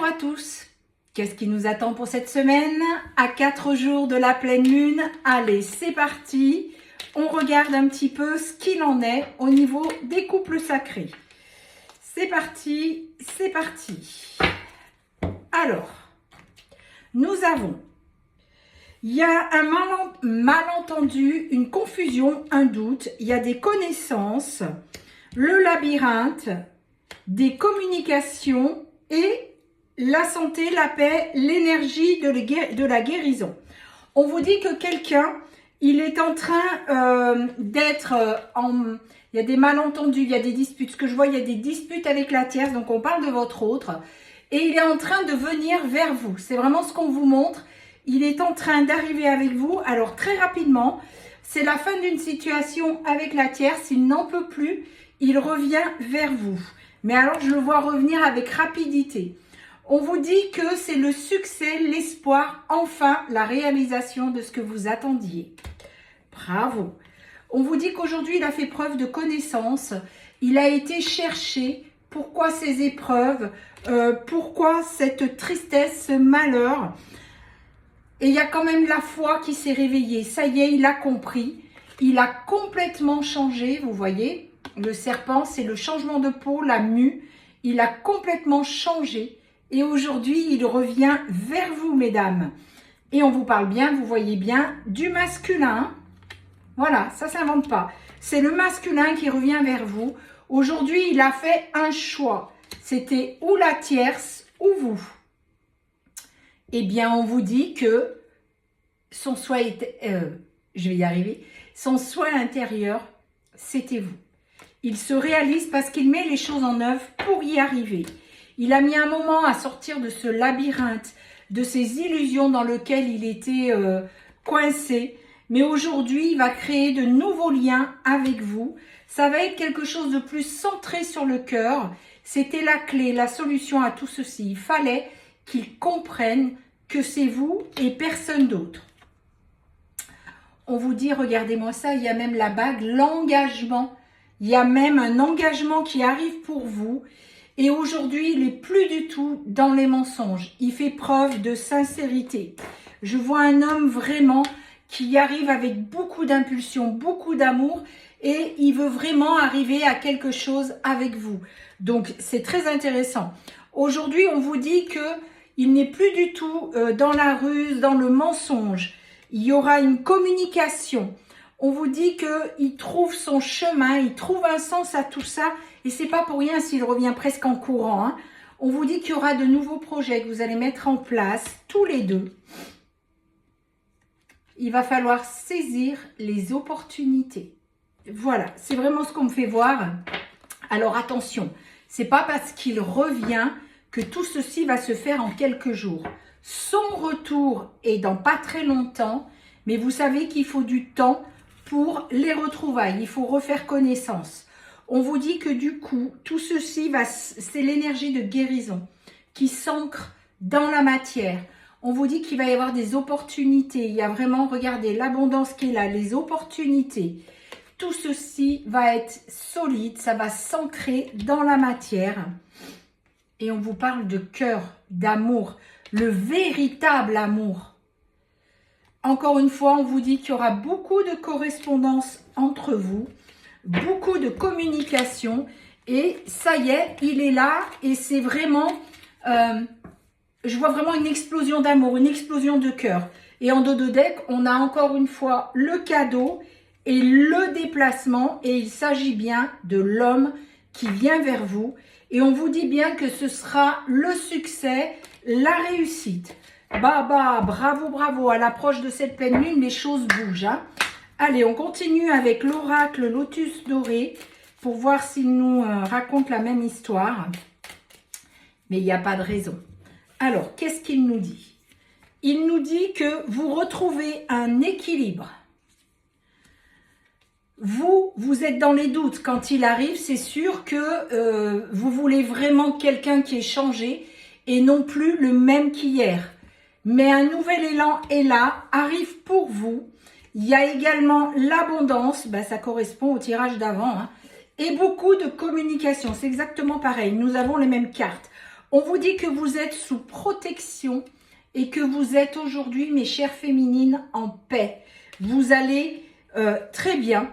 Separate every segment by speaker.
Speaker 1: Bonjour à tous. Qu'est-ce qui nous attend pour cette semaine? À 4 jours de la pleine lune, allez, c'est parti. On regarde un petit peu ce qu'il en est au niveau des couples sacrés. C'est parti, c'est parti. Alors, nous avons, il y a un malentendu, une confusion, un doute, il y a des connaissances, le labyrinthe, des communications et la santé, la paix, l'énergie de la guérison. On vous dit que quelqu'un, il est en train d'être en... Il y a des malentendus, il y a des disputes. Ce que je vois, il y a des disputes avec la tierce, donc on parle de votre autre. Et il est en train de venir vers vous. C'est vraiment ce qu'on vous montre. Il est en train d'arriver avec vous. Alors très rapidement, c'est la fin d'une situation avec la tierce. Il n'en peut plus. Il revient vers vous. Mais alors, je le vois revenir avec rapidité. On vous dit que c'est le succès, l'espoir, enfin la réalisation de ce que vous attendiez. Bravo. On vous dit qu'aujourd'hui, il a fait preuve de connaissance. Il a été cherché. Pourquoi ces épreuves? Pourquoi cette tristesse, ce malheur? Et il y a quand même la foi qui s'est réveillée. Ça y est, il a compris. Il a complètement changé, vous voyez. Le serpent, c'est le changement de peau, la mue. Il a complètement changé. Et aujourd'hui, il revient vers vous, mesdames. Et on vous parle bien, vous voyez bien, du masculin. Voilà, ça ne s'invente pas. C'est le masculin qui revient vers vous. Aujourd'hui, il a fait un choix. C'était ou la tierce ou vous. Eh bien, on vous dit que son souhait était, je vais y arriver, son souhait intérieur, c'était vous. Il se réalise parce qu'il met les choses en œuvre pour y arriver. Il a mis un moment à sortir de ce labyrinthe, de ces illusions dans lesquelles il était coincé. Mais aujourd'hui, il va créer de nouveaux liens avec vous. Ça va être quelque chose de plus centré sur le cœur. C'était la clé, la solution à tout ceci. Il fallait qu'il comprenne que c'est vous et personne d'autre. On vous dit, regardez-moi ça, il y a même la bague, l'engagement. Il y a même un engagement qui arrive pour vous. Et aujourd'hui, il n'est plus du tout dans les mensonges. Il fait preuve de sincérité. Je vois un homme vraiment qui arrive avec beaucoup d'impulsion, beaucoup d'amour. Et il veut vraiment arriver à quelque chose avec vous. Donc, c'est très intéressant. Aujourd'hui, on vous dit qu'il n'est plus du tout dans la ruse, dans le mensonge. Il y aura une communication. On vous dit qu'il trouve son chemin, il trouve un sens à tout ça. Et c'est pas pour rien s'il revient presque en courant. Hein. On vous dit qu'il y aura de nouveaux projets que vous allez mettre en place, tous les deux. Il va falloir saisir les opportunités. Voilà, c'est vraiment ce qu'on me fait voir. Alors attention, c'est pas parce qu'il revient que tout ceci va se faire en quelques jours. Son retour est dans pas très longtemps, mais vous savez qu'il faut du temps pour les retrouvailles. Il faut refaire connaissance. On vous dit que du coup, tout ceci, c'est l'énergie de guérison qui s'ancre dans la matière. On vous dit qu'il va y avoir des opportunités. Il y a vraiment, regardez, l'abondance qui est là, les opportunités. Tout ceci va être solide, ça va s'ancrer dans la matière. Et on vous parle de cœur, d'amour, le véritable amour. Encore une fois, on vous dit qu'il y aura beaucoup de correspondance entre vous, beaucoup de communication. Et ça y est, il est là et c'est vraiment... je vois vraiment une explosion d'amour, une explosion de cœur. Et en dos de deck, on a encore une fois le cadeau et le déplacement. Et il s'agit bien de l'homme qui vient vers vous. Et on vous dit bien que ce sera le succès, la réussite. Bravo, bravo. À l'approche de cette pleine lune, les choses bougent. Hein. Allez, on continue avec l'oracle Lotus Doré pour voir s'il nous raconte la même histoire. Mais il n'y a pas de raison. Alors, qu'est-ce qu'il nous dit? Il nous dit que vous retrouvez un équilibre. Vous êtes dans les doutes. Quand il arrive, c'est sûr que vous voulez vraiment quelqu'un qui est changé et non plus le même qu'hier. Mais un nouvel élan est là, arrive pour vous. Il y a également l'abondance, ça correspond au tirage d'avant, hein, et beaucoup de communication. C'est exactement pareil, nous avons les mêmes cartes. On vous dit que vous êtes sous protection et que vous êtes aujourd'hui, mes chères féminines, en paix. Vous allez très bien.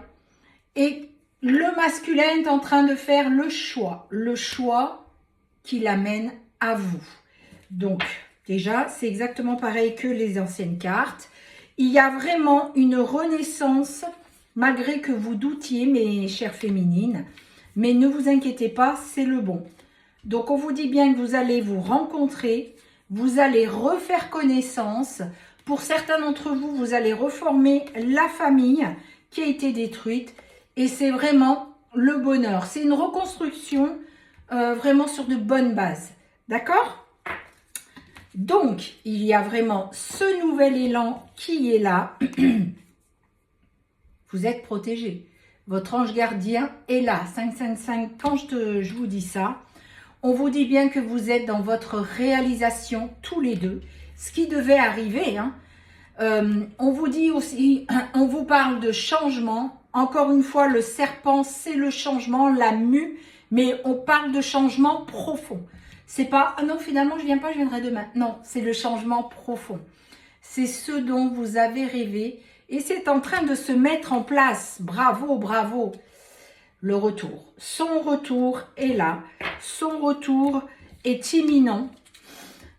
Speaker 1: Et le masculin est en train de faire le choix qui l'amène à vous. Donc, déjà, c'est exactement pareil que les anciennes cartes. Il y a vraiment une renaissance, malgré que vous doutiez, mes chères féminines. Mais ne vous inquiétez pas, c'est le bon. Donc, on vous dit bien que vous allez vous rencontrer, vous allez refaire connaissance. Pour certains d'entre vous, vous allez reformer la famille qui a été détruite. Et c'est vraiment le bonheur. C'est une reconstruction vraiment sur de bonnes bases. D'accord? Donc, il y a vraiment ce nouvel élan qui est là. Vous êtes protégés. Votre ange gardien est là. 555, quand je vous dis ça, on vous dit bien que vous êtes dans votre réalisation tous les deux. Ce qui devait arriver. Hein. On vous dit aussi, on vous parle de changement. Encore une fois, le serpent, c'est le changement, la mue. Mais on parle de changement profond. C'est pas, ah non, finalement, je viens pas, je viendrai demain. Non, c'est le changement profond. C'est ce dont vous avez rêvé. Et c'est en train de se mettre en place. Bravo, bravo. Le retour. Son retour est là. Son retour est imminent.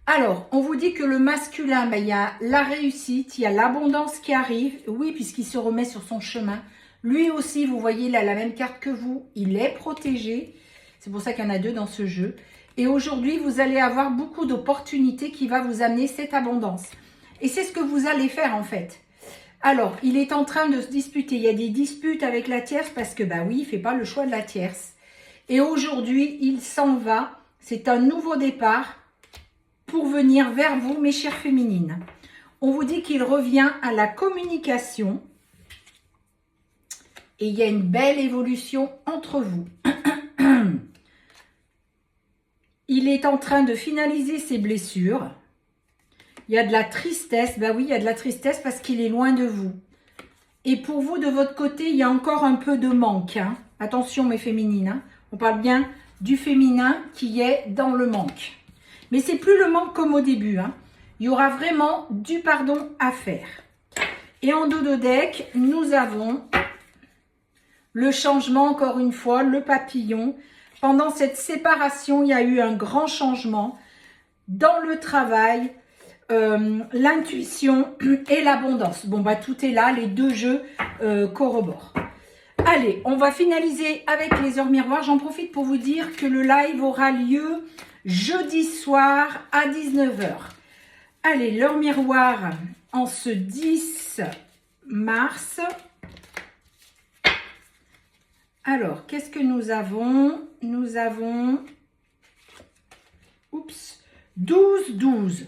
Speaker 1: Alors, on vous dit que le masculin, ben, il y a la réussite, il y a l'abondance qui arrive. Oui, puisqu'il se remet sur son chemin. Lui aussi, vous voyez, il a la même carte que vous. Il est protégé. C'est pour ça qu'il y en a deux dans ce jeu. Et aujourd'hui, vous allez avoir beaucoup d'opportunités qui va vous amener cette abondance. Et c'est ce que vous allez faire en fait. Alors, il est en train de se disputer. Il y a des disputes avec la tierce parce que, bah oui, il ne fait pas le choix de la tierce. Et aujourd'hui, il s'en va. C'est un nouveau départ pour venir vers vous, mes chères féminines. On vous dit qu'il revient à la communication. Et il y a une belle évolution entre vous. Il est en train de finaliser ses blessures. Il y a de la tristesse. Ben oui, il y a de la tristesse parce qu'il est loin de vous. Et pour vous, de votre côté, il y a encore un peu de manque. Hein. Attention, mes féminines. Hein. On parle bien du féminin qui est dans le manque. Mais c'est plus le manque comme au début. Hein. Il y aura vraiment du pardon à faire. Et en dos de deck, nous avons le changement, encore une fois, le papillon. Pendant cette séparation, il y a eu un grand changement dans le travail, l'intuition et l'abondance. Bon, bah tout est là, les deux jeux corroborent. Allez, on va finaliser avec les heures miroirs. J'en profite pour vous dire que le live aura lieu jeudi soir à 19 h. Allez, l'heure miroir en ce 10 mars. Alors, qu'est-ce que nous avons? Nous avons 12-12.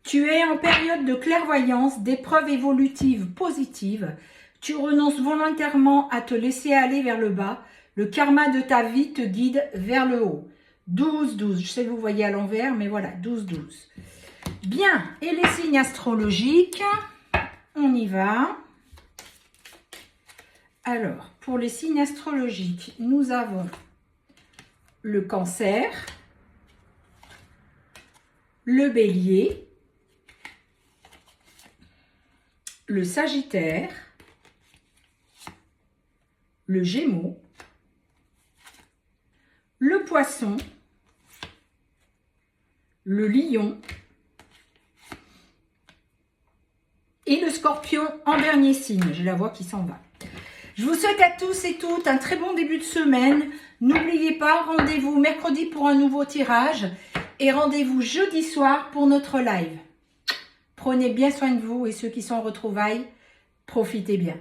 Speaker 1: Tu es en période de clairvoyance, d'épreuves évolutives positives. Tu renonces volontairement à te laisser aller vers le bas. Le karma de ta vie te guide vers le haut. 12-12. Je sais que vous voyez à l'envers, mais voilà, 12-12. Bien. Et les signes astrologiques, on y va. Alors, pour les signes astrologiques, nous avons le Cancer, le Bélier, le Sagittaire, le Gémeaux, le Poisson, le Lion et le Scorpion en dernier signe. Je la vois qui s'en va. Je vous souhaite à tous et toutes un très bon début de semaine. N'oubliez pas, rendez-vous mercredi pour un nouveau tirage et rendez-vous jeudi soir pour notre live. Prenez bien soin de vous et ceux qui sont en retrouvailles, profitez bien.